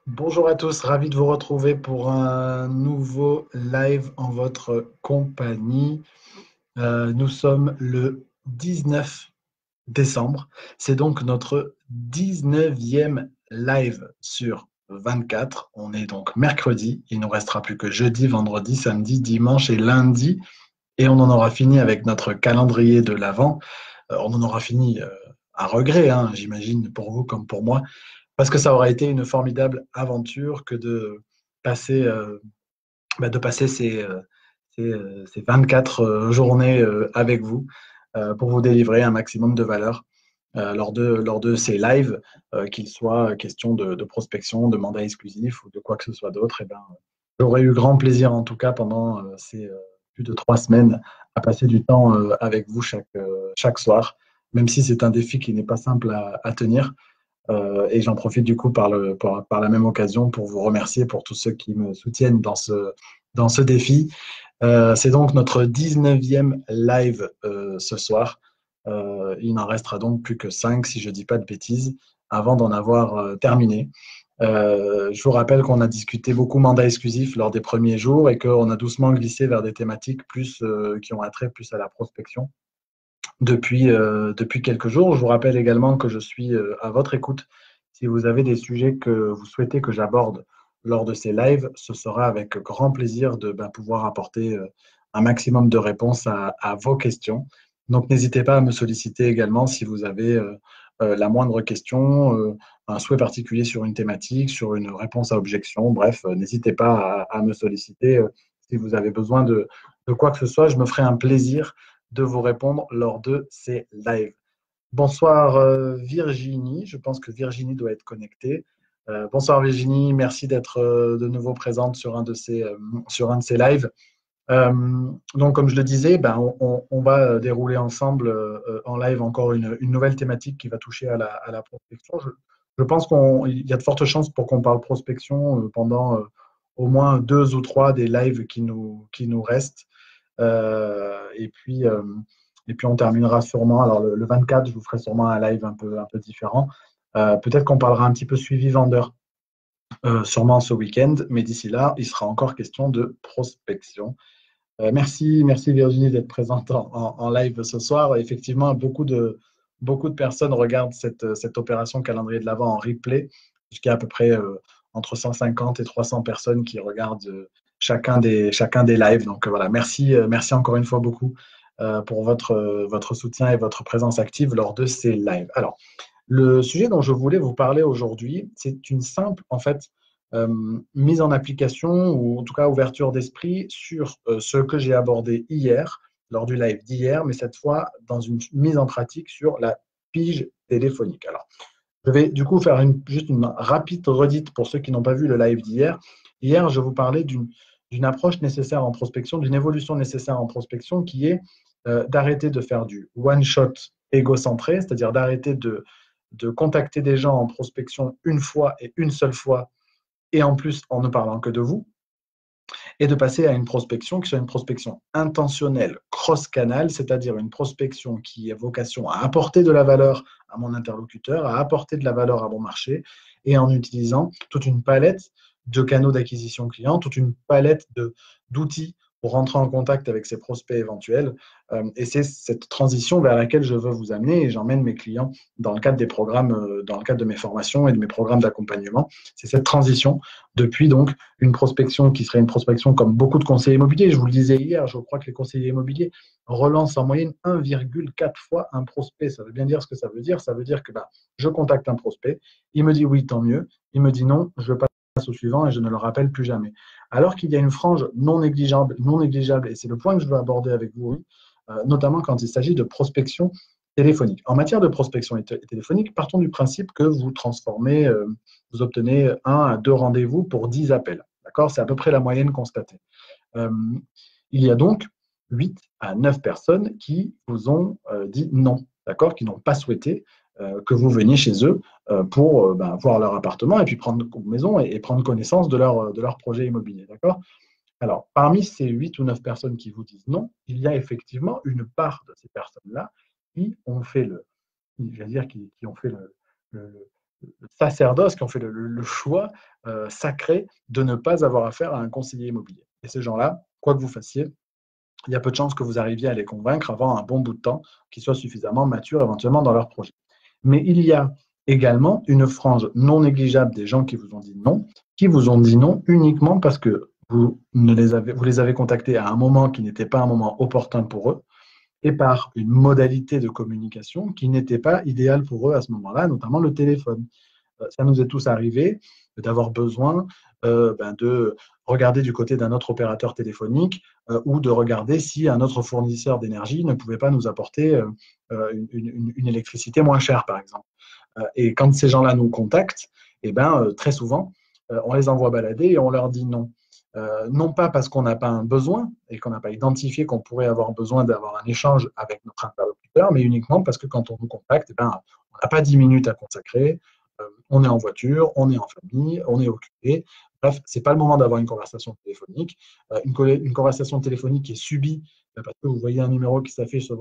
Bonjour à tous, ravi de vous retrouver pour un nouveau live en votre compagnie. Nous sommes le 19 décembre. C'est donc notre 19e live sur 24. On est donc mercredi. Il ne nous restera plus que jeudi, vendredi, samedi, dimanche et lundi. Et on en aura fini avec notre calendrier de l'Avent. On en aura fini à regret, hein, j'imagine, pour vous comme pour moi. Parce que ça aura été une formidable aventure que de passer ces 24 journées avec vous pour vous délivrer un maximum de valeur lors de ces lives, qu'il soit question de prospection, de mandat exclusif ou de quoi que ce soit d'autre. Eh ben, j'aurais eu grand plaisir en tout cas pendant ces plus de 3 semaines à passer du temps avec vous chaque soir, même si c'est un défi qui n'est pas simple à tenir. Et j'en profite du coup par la même occasion pour vous remercier pour tous ceux qui me soutiennent dans ce défi. C'est donc notre 19e live ce soir. Il n'en restera donc plus que 5 si je ne dis pas de bêtises avant d'en avoir terminé. Je vous rappelle qu'on a discuté beaucoup mandat exclusif lors des premiers jours et qu'on a doucement glissé vers des thématiques plus, qui ont attrait plus à la prospection depuis quelques jours. Je vous rappelle également que je suis à votre écoute. Si vous avez des sujets que vous souhaitez que j'aborde lors de ces lives, ce sera avec grand plaisir de pouvoir apporter un maximum de réponses à vos questions. Donc n'hésitez pas à me solliciter également si vous avez la moindre question, un souhait particulier sur une thématique, sur une réponse à objection. Bref, n'hésitez pas à me solliciter si vous avez besoin de quoi que ce soit. Je me ferai un plaisir de vous répondre lors de ces lives. Bonsoir Virginie, je pense que Virginie doit être connectée. Bonsoir Virginie, merci d'être de nouveau présente sur un de ces lives. Donc comme je le disais, on va dérouler ensemble en live encore une nouvelle thématique qui va toucher à la prospection. Je pense qu'il y a de fortes chances pour qu'on parle prospection pendant au moins 2 ou 3 des lives qui nous restent. Euh, et puis, euh, et puis, on terminera sûrement. Alors, le 24, je vous ferai sûrement un live un peu différent. Peut-être qu'on parlera un petit peu suivi vendeur, sûrement ce week-end. Mais d'ici là, il sera encore question de prospection. Merci Virginie d'être présente en live ce soir. Effectivement, beaucoup de personnes regardent cette opération calendrier de l'Avent en replay, puisqu'il y a à peu près entre 150 et 300 personnes qui regardent chacun des lives. Donc voilà, merci encore une fois beaucoup pour votre soutien et votre présence active lors de ces lives. Alors, le sujet dont je voulais vous parler aujourd'hui, c'est une simple, en fait, mise en application ou en tout cas ouverture d'esprit sur ce que j'ai abordé hier, lors du live d'hier, mais cette fois dans une mise en pratique sur la pige téléphonique. Alors, je vais du coup faire juste une rapide redite pour ceux qui n'ont pas vu le live d'hier. Hier, je vous parlais d'une approche nécessaire en prospection, d'une évolution nécessaire en prospection qui est d'arrêter de faire du one-shot égocentré, c'est-à-dire d'arrêter de contacter des gens en prospection une fois et une seule fois, et en plus en ne parlant que de vous, et de passer à une prospection qui soit une prospection intentionnelle, cross-canal, c'est-à-dire une prospection qui a vocation à apporter de la valeur à mon interlocuteur, à apporter de la valeur à mon marché, et en utilisant toute une palette de canaux d'acquisition client, toute une palette d'outils pour rentrer en contact avec ces prospects éventuels. Et c'est cette transition vers laquelle je veux vous amener et j'emmène mes clients dans le cadre des programmes, dans le cadre de mes formations et de mes programmes d'accompagnement. C'est cette transition depuis donc une prospection qui serait une prospection comme beaucoup de conseillers immobiliers. Je vous le disais hier, je crois que les conseillers immobiliers relancent en moyenne 1,4 fois un prospect. Ça veut bien dire ce que ça veut dire. Ça veut dire que je contacte un prospect, il me dit oui, tant mieux. Il me dit non, je passe au suivant et je ne le rappelle plus jamais. Alors qu'il y a une frange non négligeable, et c'est le point que je veux aborder avec vous, oui, notamment quand il s'agit de prospection téléphonique. En matière de prospection téléphonique, partons du principe que vous transformez, vous obtenez 1 à 2 rendez-vous pour 10 appels. D'accord? C'est à peu près la moyenne constatée. Euh, il y a donc 8 à 9 personnes qui vous ont dit non, d'accord? Qui n'ont pas souhaité que vous veniez chez eux pour voir leur appartement et puis prendre maison et prendre connaissance de leur projet immobilier, d'accord? Alors, parmi ces 8 ou 9 personnes qui vous disent non, il y a effectivement une part de ces personnes-là qui ont fait qui ont fait sacerdoce, qui ont fait le choix sacré de ne pas avoir affaire à un conseiller immobilier. Et ces gens-là, quoi que vous fassiez, il y a peu de chances que vous arriviez à les convaincre avant un bon bout de temps, qu'ils soient suffisamment matures éventuellement dans leur projet. Mais il y a également une frange non négligeable des gens qui vous ont dit non uniquement parce que vous les avez contactés à un moment qui n'était pas un moment opportun pour eux, et par une modalité de communication qui n'était pas idéale pour eux à ce moment-là, notamment le téléphone. Ça nous est tous arrivé d'avoir besoin de regarder du côté d'un autre opérateur téléphonique ou de regarder si un autre fournisseur d'énergie ne pouvait pas nous apporter une électricité moins chère, par exemple. Et quand ces gens-là nous contactent, eh ben, très souvent, on les envoie balader et on leur dit non. Non pas parce qu'on n'a pas un besoin et qu'on n'a pas identifié qu'on pourrait avoir besoin d'avoir un échange avec notre interlocuteur, mais uniquement parce que quand on nous contacte, eh ben, on n'a pas 10 minutes à consacrer, on est en voiture, on est en famille, on est occupé. Bref, ce n'est pas le moment d'avoir une conversation téléphonique. Une conversation téléphonique qui est subie parce que vous voyez un numéro qui s'affiche sur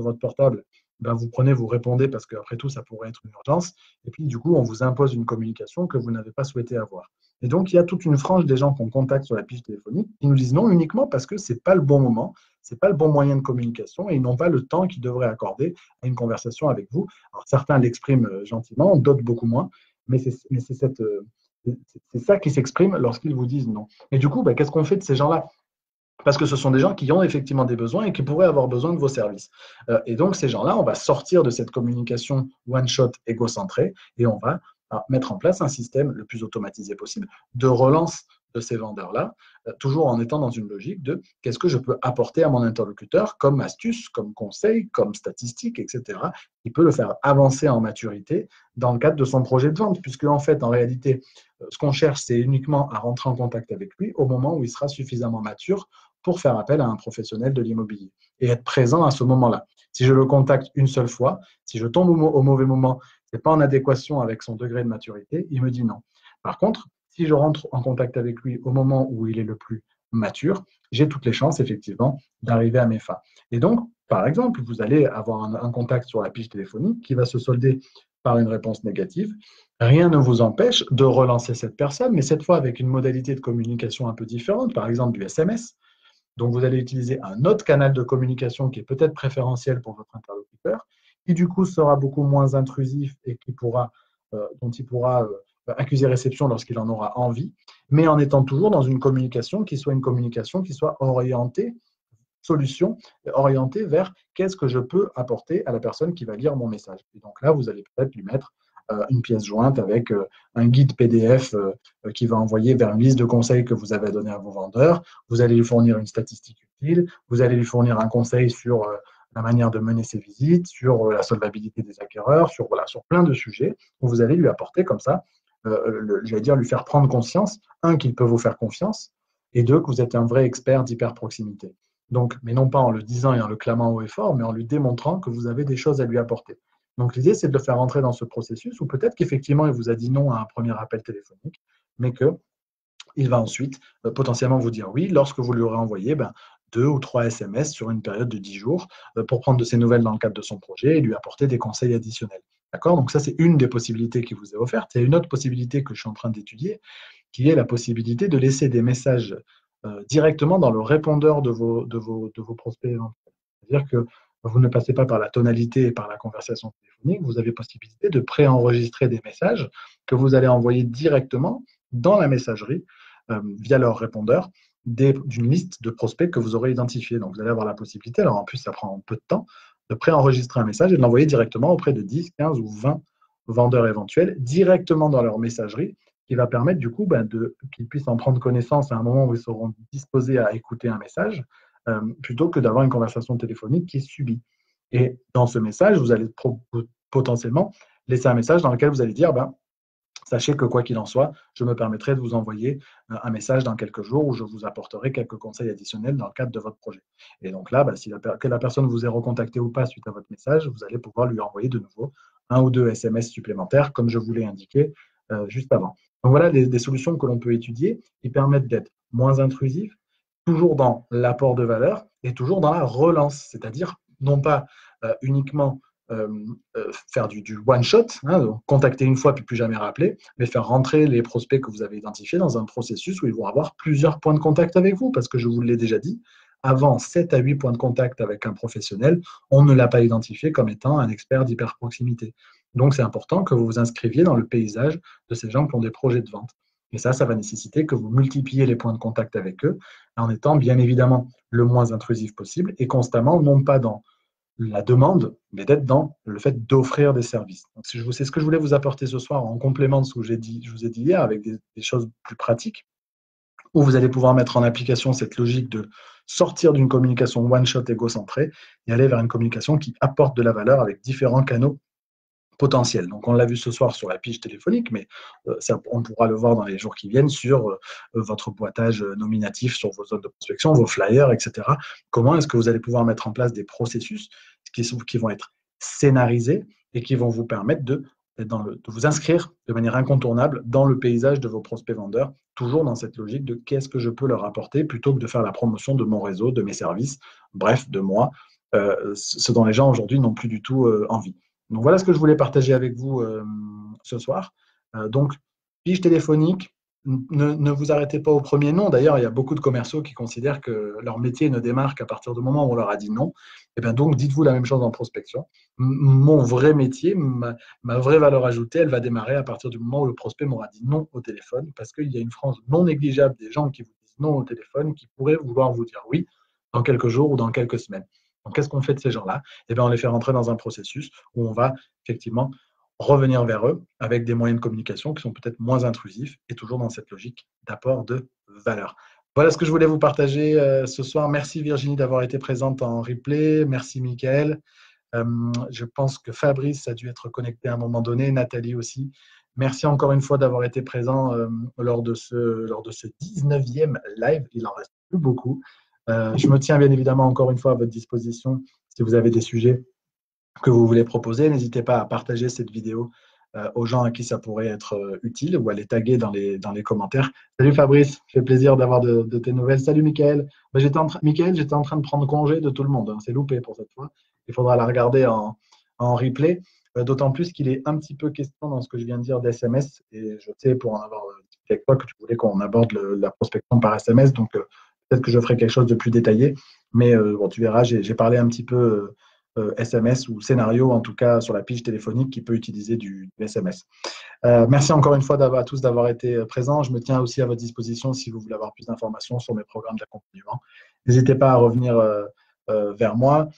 votre portable, ben vous prenez, vous répondez parce qu'après tout, ça pourrait être une urgence. Et puis, du coup, on vous impose une communication que vous n'avez pas souhaité avoir. Et donc, il y a toute une frange des gens qu'on contacte sur la piste téléphonique qui nous disent non uniquement parce que ce n'est pas le bon moment, ce n'est pas le bon moyen de communication et ils n'ont pas le temps qu'ils devraient accorder à une conversation avec vous. Alors, certains l'expriment gentiment, d'autres beaucoup moins, mais c'est ça qui s'exprime lorsqu'ils vous disent non. Et du coup, ben, qu'est-ce qu'on fait de ces gens-là? Parce que ce sont des gens qui ont effectivement des besoins et qui pourraient avoir besoin de vos services. Et donc, ces gens-là, on va sortir de cette communication one-shot égocentrée et on va mettre en place un système le plus automatisé possible de relance de ces vendeurs-là, toujours en étant dans une logique de qu'est-ce que je peux apporter à mon interlocuteur comme astuce, comme conseil, comme statistique, etc., qui peut le faire avancer en maturité dans le cadre de son projet de vente, puisque en fait, en réalité, ce qu'on cherche, c'est uniquement à rentrer en contact avec lui au moment où il sera suffisamment mature pour faire appel à un professionnel de l'immobilier et être présent à ce moment-là. Si je le contacte une seule fois, si je tombe au mauvais moment, ce n'est pas en adéquation avec son degré de maturité, il me dit non. Par contre, si je rentre en contact avec lui au moment où il est le plus mature, j'ai toutes les chances, effectivement, d'arriver à mes fins. Et donc, par exemple, vous allez avoir un contact sur la piste téléphonique qui va se solder par une réponse négative. Rien ne vous empêche de relancer cette personne, mais cette fois avec une modalité de communication un peu différente, par exemple du SMS. Donc, vous allez utiliser un autre canal de communication qui est peut-être préférentiel pour votre interlocuteur, qui du coup sera beaucoup moins intrusif et dont il pourra accuser réception lorsqu'il en aura envie, mais en étant toujours dans une communication qui soit orientée solution, orientée vers qu'est-ce que je peux apporter à la personne qui va lire mon message. Et donc là, vous allez peut-être lui mettre une pièce jointe avec un guide PDF qui va envoyer vers une liste de conseils que vous avez donné à vos vendeurs. Vous allez lui fournir une statistique utile. Vous allez lui fournir un conseil sur la manière de mener ses visites, sur la solvabilité des acquéreurs, sur plein de sujets où vous allez lui apporter comme ça, j'allais dire lui faire prendre conscience, un, qu'il peut vous faire confiance, et deux, que vous êtes un vrai expert d'hyper-proximité. Donc, mais non pas en le disant et en le clamant haut et fort, mais en lui démontrant que vous avez des choses à lui apporter. Donc, l'idée, c'est de le faire rentrer dans ce processus où peut-être qu'effectivement, il vous a dit non à un premier appel téléphonique, mais qu'il va ensuite potentiellement vous dire oui lorsque vous lui aurez envoyé 2 ou 3 SMS sur une période de 10 jours pour prendre de ses nouvelles dans le cadre de son projet et lui apporter des conseils additionnels. D'accord? Donc, ça, c'est une des possibilités qui vous est offerte. Il y a une autre possibilité que je suis en train d'étudier, qui est la possibilité de laisser des messages directement dans le répondeur de vos prospects éventuels. C'est-à-dire que vous ne passez pas par la tonalité et par la conversation téléphonique, vous avez possibilité de préenregistrer des messages que vous allez envoyer directement dans la messagerie via leur répondeur d'une liste de prospects que vous aurez identifiés. Donc, vous allez avoir la possibilité, alors en plus, ça prend un peu de temps, de préenregistrer un message et de l'envoyer directement auprès de 10, 15 ou 20 vendeurs éventuels, directement dans leur messagerie, qui va permettre du coup qu'ils puissent en prendre connaissance à un moment où ils seront disposés à écouter un message, plutôt que d'avoir une conversation téléphonique qui est subie. Et dans ce message, vous allez potentiellement laisser un message dans lequel vous allez dire sachez que quoi qu'il en soit, je me permettrai de vous envoyer un message dans quelques jours où je vous apporterai quelques conseils additionnels dans le cadre de votre projet. Et donc là, que la personne vous ait recontacté ou pas suite à votre message, vous allez pouvoir lui envoyer de nouveau 1 ou 2 SMS supplémentaires, comme je vous l'ai indiqué juste avant. Donc voilà des solutions que l'on peut étudier qui permettent d'être moins intrusifs, toujours dans l'apport de valeur et toujours dans la relance, c'est-à-dire non pas uniquement faire du one-shot, hein, donc contacter une fois puis plus jamais rappeler, mais faire rentrer les prospects que vous avez identifiés dans un processus où ils vont avoir plusieurs points de contact avec vous, parce que je vous l'ai déjà dit, avant 7 à 8 points de contact avec un professionnel, on ne l'a pas identifié comme étant un expert d'hyperproximité. Donc, c'est important que vous vous inscriviez dans le paysage de ces gens qui ont des projets de vente. Et ça va nécessiter que vous multipliez les points de contact avec eux en étant bien évidemment le moins intrusif possible et constamment, non pas dans la demande, mais d'être dans le fait d'offrir des services. C'est ce que je voulais vous apporter ce soir en complément de ce que je vous ai dit hier avec des choses plus pratiques où vous allez pouvoir mettre en application cette logique de sortir d'une communication one-shot égocentrée et aller vers une communication qui apporte de la valeur avec différents canaux potentiels. Donc, on l'a vu ce soir sur la pige téléphonique, mais on pourra le voir dans les jours qui viennent sur votre boitage nominatif, sur vos zones de prospection, vos flyers, etc. Comment est-ce que vous allez pouvoir mettre en place des processus qui vont être scénarisés et qui vont vous permettre de vous inscrire de manière incontournable dans le paysage de vos prospects vendeurs, toujours dans cette logique de qu'est-ce que je peux leur apporter plutôt que de faire la promotion de mon réseau, de mes services, bref, de moi, ce dont les gens aujourd'hui n'ont plus du tout envie. Donc voilà ce que je voulais partager avec vous ce soir. Donc, pige téléphonique, ne vous arrêtez pas au premier non. D'ailleurs, il y a beaucoup de commerciaux qui considèrent que leur métier ne démarre qu'à partir du moment où on leur a dit non. Et bien donc, dites-vous la même chose en prospection. Mon vrai métier, ma vraie valeur ajoutée, elle va démarrer à partir du moment où le prospect m'aura dit non au téléphone, parce qu'il y a une frange non négligeable des gens qui vous disent non au téléphone, qui pourraient vouloir vous dire oui dans quelques jours ou dans quelques semaines. Donc, qu'est-ce qu'on fait de ces gens-là? Eh bien, on les fait rentrer dans un processus où on va effectivement revenir vers eux avec des moyens de communication qui sont peut-être moins intrusifs et toujours dans cette logique d'apport de valeur. Voilà ce que je voulais vous partager ce soir. Merci Virginie d'avoir été présente en replay. Merci Michael. Je pense que Fabrice a dû être connecté à un moment donné, Nathalie aussi. Merci encore une fois d'avoir été présent lors de ce 19e live. Il n'en reste plus beaucoup. Je me tiens bien évidemment encore une fois à votre disposition si vous avez des sujets que vous voulez proposer. N'hésitez pas à partager cette vidéo aux gens à qui ça pourrait être utile ou à les taguer dans les commentaires. Salut Fabrice, fait plaisir d'avoir de tes nouvelles. Salut Mickaël. Mickaël, j'étais en train de prendre congé de tout le monde. Hein. C'est loupé pour cette fois. Il faudra la regarder en replay. D'autant plus qu'il est un petit peu question dans ce que je viens de dire d'SMS. Et je sais, pour en avoir discuté avec toi, que tu voulais qu'on aborde la prospection par SMS. Donc, peut-être que je ferai quelque chose de plus détaillé. Mais bon, tu verras, j'ai parlé un petit peu SMS ou scénario, en tout cas sur la pige téléphonique qui peut utiliser du SMS. Merci encore une fois à tous d'avoir été présents. Je me tiens aussi à votre disposition si vous voulez avoir plus d'informations sur mes programmes d'accompagnement. N'hésitez pas à revenir vers moi.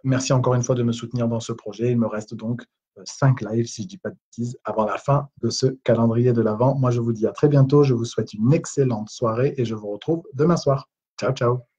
Merci encore une fois de me soutenir dans ce projet. Il me reste donc 5 lives, si je ne dis pas de bêtises, avant la fin de ce calendrier de l'Avent. Moi, je vous dis à très bientôt. Je vous souhaite une excellente soirée et je vous retrouve demain soir. Ciao, ciao.